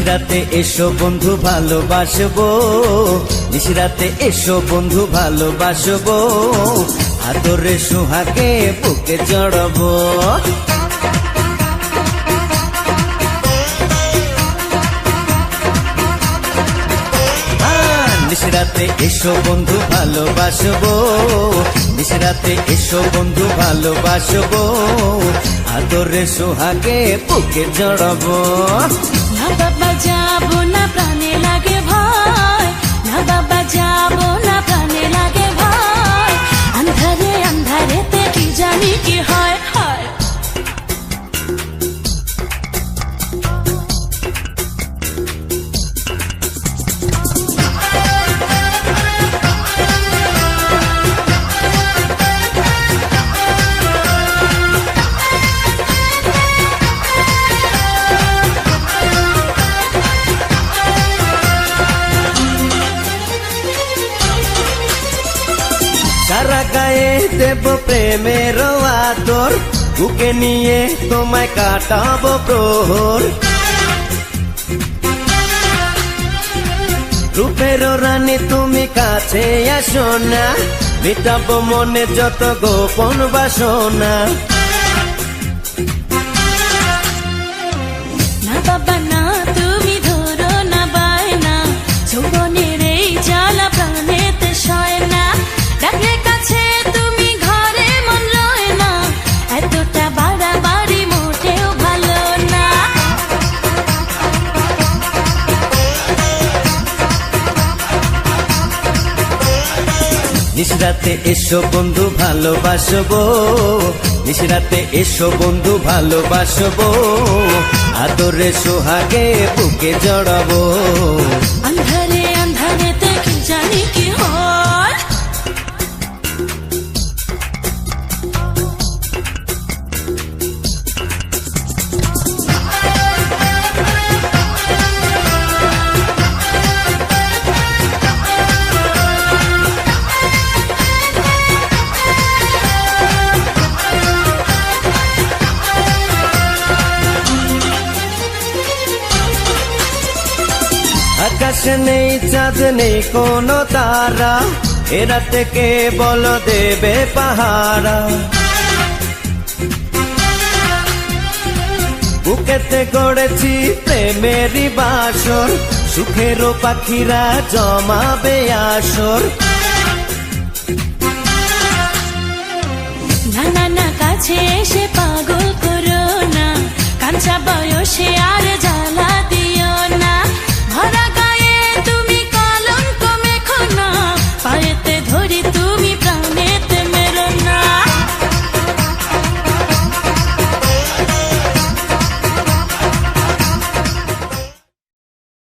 নিশরাতে এসো বন্ধু ভালোবাসবো, নিশরাতে এসো বন্ধু ভালোবাসবো, আদরে সোহাগে বুকে জড়াবো। নিশরাতে এসো বন্ধু ভালোবাসবো, নিশরাতে এসো বন্ধু ভালোবাসবো, আদরে সোহাগে বুকে জড়াবো। না বাবা যাবো না, প্রাণে লাগে ভয়, না বাবা যাবো না, প্রাণে লাগে ভয়, আন্ধারে আন্ধারেতে কি জানি কি হয় হয়। সারা গায়ে দেব প্রেমের আদর, বুকে নিয়ে তোমায় কাটাবো প্রহর। রূপের রানী তুমি কাছে আসো না, মিটাবো মনে যত গোপন বাসনা। না বাবা না, তুমি ধরো না বায়না, যৌবনের এই জ্বালা প্রাণেতে সয় না, ডাকলে কাছে তুমি ঘরে মন লয় না, এতটা বাড়াবাড়ি মোটেও ভালো না। নিশরাতে এসো বন্ধু ভালোবাসবো, নিশরাতে এসো বন্ধু ভালোবাসবো, আদরে সোহাগে বুকে জড়াবো। আন্ধারে আন্ধারেতে কি জানি কি হয়। আকাশে নেই চাঁদ নেই কোনো তারা, এ রাতে কে বল দেবে পাহারা। বুকেতে গড়েছি প্রেমেরই বাসর, সুখেরও পাখিরা জমাবে আসর। না না না, কাছে এসে পাগল করো না, কাঁচা বয়সে